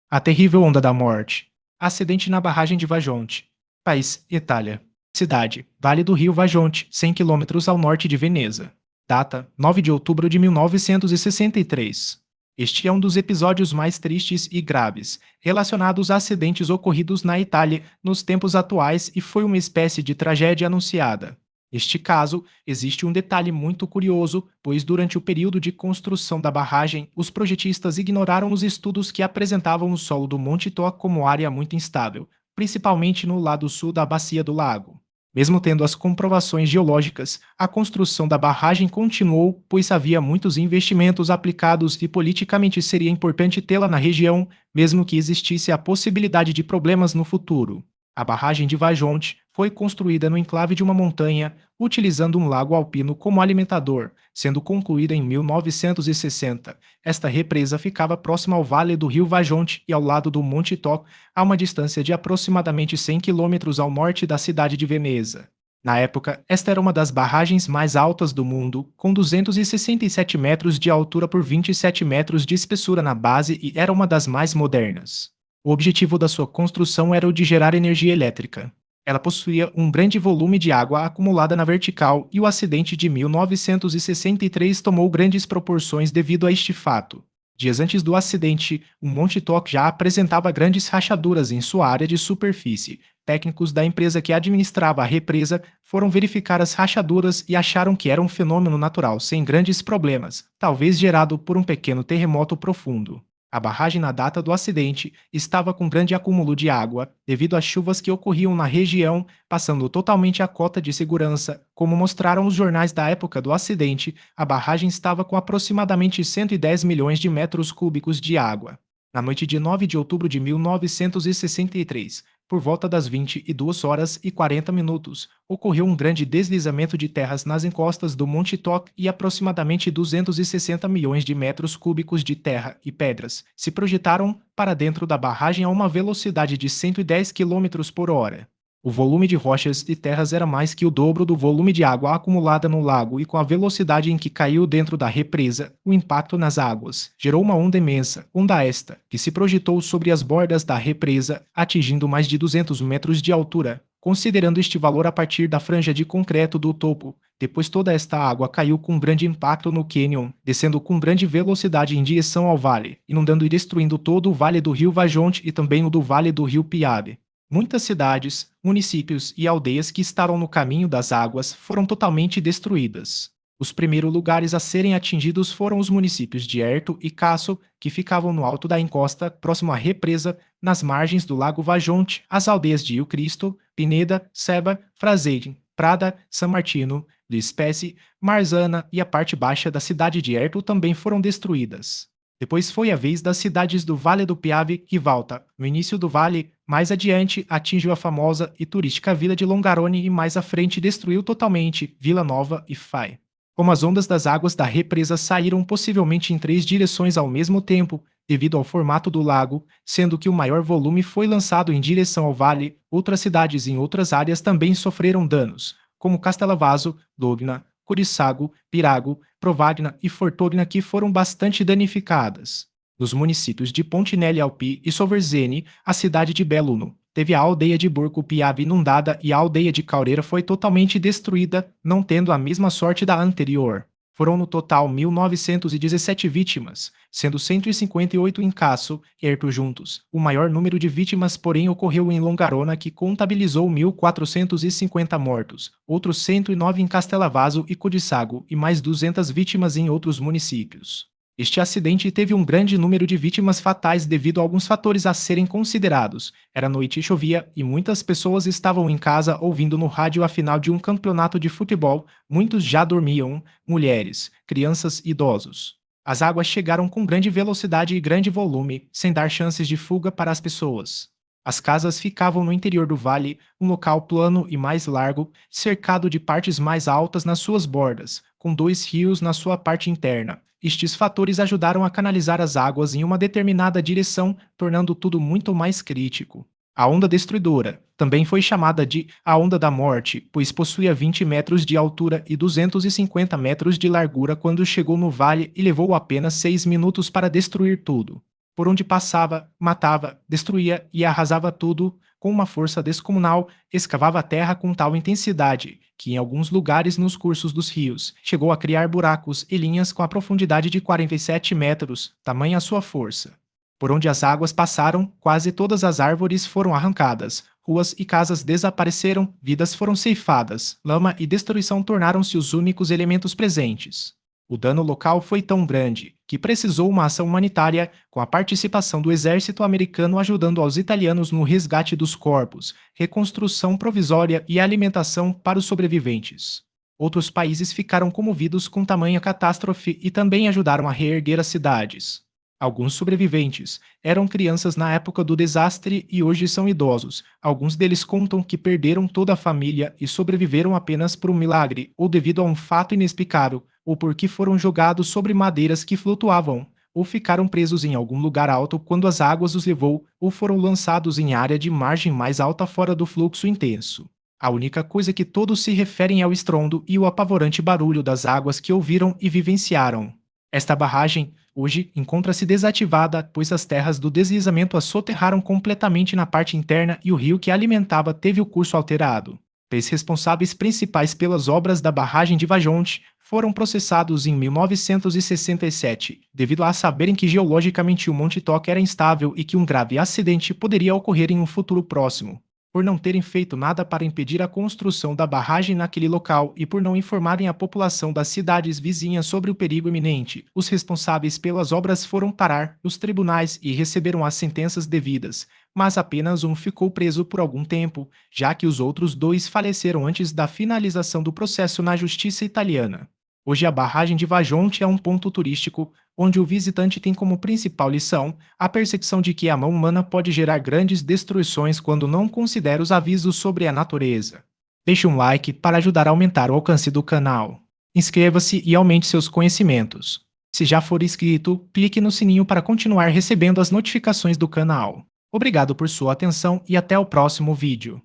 A terrível onda da morte. Acidente na barragem de Vajonte. País: Itália. Cidade: Vale do Rio Vajonte, 100 quilômetros ao norte de Veneza. Data: 9 de outubro de 1963. Este é um dos episódios mais tristes e graves relacionados a acidentes ocorridos na Itália nos tempos atuais e foi uma espécie de tragédia anunciada. Neste caso, existe um detalhe muito curioso, pois durante o período de construção da barragem, os projetistas ignoraram os estudos que apresentavam o solo do Monte Toc como área muito instável, principalmente no lado sul da bacia do lago. Mesmo tendo as comprovações geológicas, a construção da barragem continuou, pois havia muitos investimentos aplicados e politicamente seria importante tê-la na região, mesmo que existisse a possibilidade de problemas no futuro. A barragem de Vajonte foi construída no enclave de uma montanha, utilizando um lago alpino como alimentador, sendo concluída em 1960. Esta represa ficava próxima ao vale do rio Vajonte e ao lado do Monte Toc, a uma distância de aproximadamente 100 quilômetros ao norte da cidade de Veneza. Na época, esta era uma das barragens mais altas do mundo, com 267 metros de altura por 27 metros de espessura na base e era uma das mais modernas. O objetivo da sua construção era o de gerar energia elétrica. Ela possuía um grande volume de água acumulada na vertical e o acidente de 1963 tomou grandes proporções devido a este fato. Dias antes do acidente, o Monte Toc já apresentava grandes rachaduras em sua área de superfície. Técnicos da empresa que administrava a represa foram verificar as rachaduras e acharam que era um fenômeno natural sem grandes problemas, talvez gerado por um pequeno terremoto profundo. A barragem na data do acidente estava com grande acúmulo de água devido às chuvas que ocorriam na região, passando totalmente a cota de segurança. Como mostraram os jornais da época do acidente, a barragem estava com aproximadamente 110 milhões de metros cúbicos de água. Na noite de 9 de outubro de 1963, por volta das 22 horas e 40 minutos, ocorreu um grande deslizamento de terras nas encostas do Monte Toc e aproximadamente 260 milhões de metros cúbicos de terra e pedras se projetaram para dentro da barragem a uma velocidade de 110 quilômetros por hora. O volume de rochas e terras era mais que o dobro do volume de água acumulada no lago e com a velocidade em que caiu dentro da represa, o impacto nas águas gerou uma onda imensa, onda esta, que se projetou sobre as bordas da represa, atingindo mais de 200 metros de altura, considerando este valor a partir da franja de concreto do topo. Depois toda esta água caiu com grande impacto no cânion, descendo com grande velocidade em direção ao vale, inundando e destruindo todo o vale do rio Vajonte e também o do vale do rio Piave. Muitas cidades, municípios e aldeias que estavam no caminho das águas foram totalmente destruídas. Os primeiros lugares a serem atingidos foram os municípios de Erto e Casso, que ficavam no alto da encosta, próximo à represa, nas margens do lago Vajonte, as aldeias de Il Cristo, Pineda, Seba, Fraseire, Prada, San Martino, de Specie, Marzana e a parte baixa da cidade de Erto também foram destruídas. Depois foi a vez das cidades do Vale do Piave e Valta. No início do vale, mais adiante, atingiu a famosa e turística vila de Longarone e mais à frente destruiu totalmente Vila Nova e Fai. Como as ondas das águas da represa saíram possivelmente em 3 direções ao mesmo tempo, devido ao formato do lago, sendo que o maior volume foi lançado em direção ao vale, outras cidades em outras áreas também sofreram danos, como Castellavaso, Dogna, Coriçago, Pirago, Provagna e Fortogna que foram bastante danificadas. Nos municípios de Pontinelli Alpi e Soverzene, a cidade de Belluno teve a aldeia de Borgo Piave inundada e a aldeia de Caureira foi totalmente destruída, não tendo a mesma sorte da anterior. Foram no total 1.917 vítimas, sendo 158 em Casso e Erto juntos. O maior número de vítimas, porém, ocorreu em Longarona, que contabilizou 1.450 mortos, outros 109 em Castellavaso e Codiçago e mais 200 vítimas em outros municípios. Este acidente teve um grande número de vítimas fatais devido a alguns fatores a serem considerados. Era noite e chovia, e muitas pessoas estavam em casa ouvindo no rádio a final de um campeonato de futebol. Muitos já dormiam, mulheres, crianças e idosos. As águas chegaram com grande velocidade e grande volume, sem dar chances de fuga para as pessoas. As casas ficavam no interior do vale, um local plano e mais largo, cercado de partes mais altas nas suas bordas, com 2 rios na sua parte interna. Estes fatores ajudaram a canalizar as águas em uma determinada direção, tornando tudo muito mais crítico. A onda destruidora também foi chamada de a Onda da Morte, pois possuía 20 metros de altura e 250 metros de largura quando chegou no vale e levou apenas 6 minutos para destruir tudo. Por onde passava, matava, destruía e arrasava tudo com uma força descomunal, escavava a terra com tal intensidade que, em alguns lugares nos cursos dos rios, chegou a criar buracos e linhas com a profundidade de 47 metros, tamanha a sua força. Por onde as águas passaram, quase todas as árvores foram arrancadas, ruas e casas desapareceram, vidas foram ceifadas, lama e destruição tornaram-se os únicos elementos presentes. O dano local foi tão grande que precisou uma ação humanitária, com a participação do exército americano ajudando aos italianos no resgate dos corpos, reconstrução provisória e alimentação para os sobreviventes. Outros países ficaram comovidos com tamanha catástrofe e também ajudaram a reerguer as cidades. Alguns sobreviventes eram crianças na época do desastre e hoje são idosos. Alguns deles contam que perderam toda a família e sobreviveram apenas por um milagre ou devido a um fato inexplicável, ou porque foram jogados sobre madeiras que flutuavam, ou ficaram presos em algum lugar alto quando as águas os levou, ou foram lançados em área de margem mais alta fora do fluxo intenso. A única coisa que todos se referem é o estrondo e o apavorante barulho das águas que ouviram e vivenciaram. Esta barragem, hoje, encontra-se desativada, pois as terras do deslizamento a soterraram completamente na parte interna e o rio que a alimentava teve o curso alterado. Os responsáveis principais pelas obras da barragem de Vajonte foram processados em 1967, devido a saberem que geologicamente o Monte Toc era instável e que um grave acidente poderia ocorrer em um futuro próximo. Por não terem feito nada para impedir a construção da barragem naquele local e por não informarem a população das cidades vizinhas sobre o perigo iminente, os responsáveis pelas obras foram parar nos tribunais e receberam as sentenças devidas, mas apenas um ficou preso por algum tempo, já que os outros dois faleceram antes da finalização do processo na justiça italiana. Hoje a barragem de Vajonte é um ponto turístico, onde o visitante tem como principal lição a percepção de que a mão humana pode gerar grandes destruições quando não considera os avisos sobre a natureza. Deixe um like para ajudar a aumentar o alcance do canal. Inscreva-se e aumente seus conhecimentos. Se já for inscrito, clique no sininho para continuar recebendo as notificações do canal. Obrigado por sua atenção e até o próximo vídeo.